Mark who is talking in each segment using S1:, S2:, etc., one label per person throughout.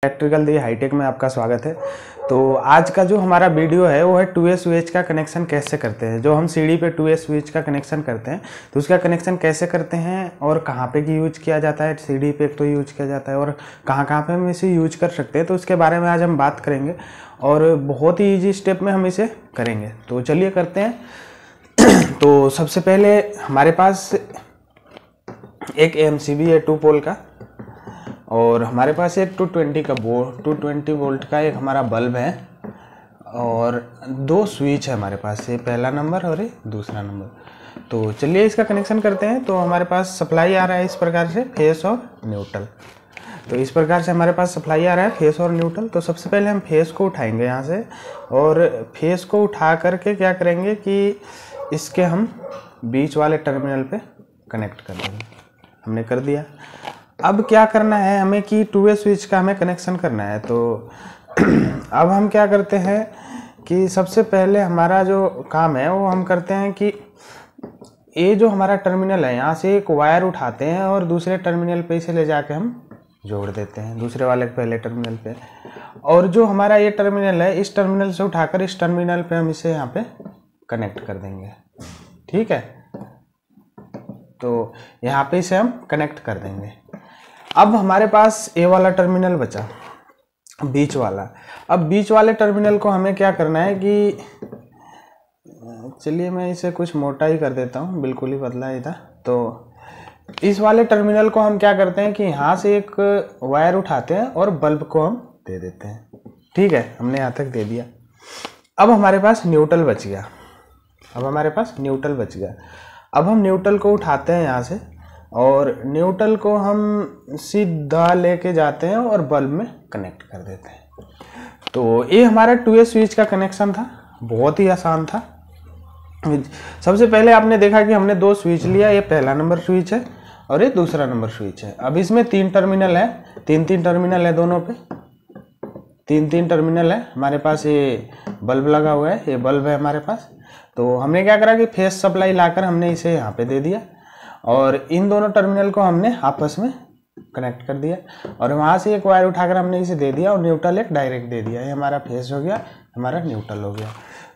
S1: Electrical दी hi tech में आपका स्वागत है। तो आज का जो हमारा वीडियो है वो है 2A स्विच का कनेक्शन कैसे करते हैं। जो हम सीढ़ी पे 2A स्विच का कनेक्शन करते हैं तो उसका कनेक्शन कैसे करते हैं और कहाँ पे की यूज किया जाता है। सीढ़ी पे तो यूज किया जाता है और कहाँ पे हम इसे यूज कर सकते हैं, तो उसके बारे में आज हम बात करेंगे और बहुत ही ईजी स्टेप में हम इसे करेंगे। तो चलिए करते हैं। तो सबसे पहले हमारे पास एक MCB है 2 पोल का, और हमारे पास एक 220 वोल्ट का एक हमारा बल्ब है और 2 स्विच है हमारे पास, ये पहला नंबर और ये दूसरा नंबर। तो चलिए इसका कनेक्शन करते हैं। तो हमारे पास सप्लाई आ रहा है इस प्रकार से, फेस और न्यूट्रल। तो इस प्रकार से हमारे पास सप्लाई आ रहा है फेस और न्यूट्रल। तो सबसे पहले हम फेस को उठाएंगे यहाँ से, और फेस को उठा करके क्या करेंगे कि इसके हम बीच वाले टर्मिनल पे कनेक्ट कर देंगे। हमने कर दिया। अब क्या करना है हमें कि 2A स्विच का हमें कनेक्शन करना है। तो अब हम क्या करते हैं कि सबसे पहले हमारा जो काम है वो हम करते हैं कि ये जो हमारा टर्मिनल है यहाँ से एक वायर उठाते हैं और दूसरे टर्मिनल पे इसे ले जाके हम जोड़ देते हैं, दूसरे वाले पहले टर्मिनल पे। और जो हमारा ये टर्मिनल है इस टर्मिनल से उठाकर इस टर्मिनल पे हम इसे यहाँ पे कनेक्ट कर देंगे। ठीक है, तो यहाँ पे इसे हम कनेक्ट कर देंगे। अब हमारे पास ए वाला टर्मिनल बचा, बीच वाला। अब बीच वाले टर्मिनल को हमें क्या करना है कि चलिए मैं इसे कुछ मोटा ही कर देता हूँ, बिल्कुल ही पतला ही था। तो इस वाले टर्मिनल को हम क्या करते हैं कि यहाँ से एक वायर उठाते हैं और बल्ब को हम दे देते हैं। ठीक है, हमने यहाँ तक दे दिया। अब हमारे पास न्यूट्रल बच गया। अब हम न्यूट्रल को उठाते हैं यहाँ से और न्यूट्रल को हम सीधा लेके जाते हैं और बल्ब में कनेक्ट कर देते हैं। तो ये हमारा 2A स्विच का कनेक्शन था, बहुत ही आसान था। सबसे पहले आपने देखा कि हमने 2 स्विच लिया, ये पहला नंबर स्विच है और ये दूसरा नंबर स्विच है। अब इसमें 3 टर्मिनल है, 3 टर्मिनल है दोनों पे, 3 टर्मिनल है हमारे पास। ये बल्ब लगा हुआ है, ये बल्ब है हमारे पास। तो हमने क्या करा कि फेस सप्लाई लाकर हमने इसे यहाँ पे दे दिया और इन दोनों टर्मिनल को हमने आपस में कनेक्ट कर दिया और वहाँ से एक वायर उठाकर हमने इसे दे दिया और न्यूट्रल एक डायरेक्ट दे दिया। ये हमारा फेस हो गया, हमारा न्यूट्रल हो गया।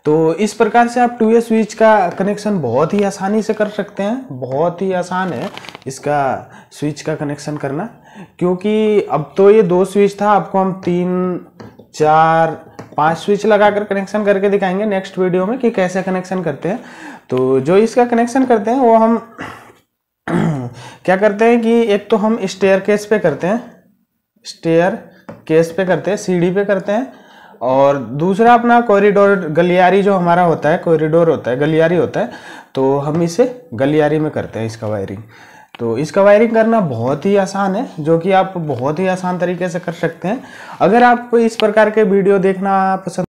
S1: तो इस प्रकार से आप 2A स्विच का कनेक्शन बहुत ही आसानी से कर सकते हैं। बहुत ही आसान है इसका स्विच का कनेक्शन करना, क्योंकि अब तो ये 2 स्विच था, आपको हम 3, 4, 5 स्विच लगाकर कनेक्शन करके दिखाएंगे नेक्स्ट वीडियो में कि कैसे कनेक्शन करते हैं। तो जो इसका कनेक्शन करते हैं वो हम क्या करते हैं कि एक तो हम स्टेयर केस पे करते हैं, सीढ़ी पे करते हैं, और दूसरा अपना कॉरिडोर गलियारी जो हमारा होता है, गलियारी होता है, तो हम इसे गलियारी में करते हैं इसका वायरिंग। तो इसका वायरिंग करना बहुत ही आसान है, जो कि आप बहुत ही आसान तरीके से कर सकते हैं। अगर आपको इस प्रकार के वीडियो देखना पसंद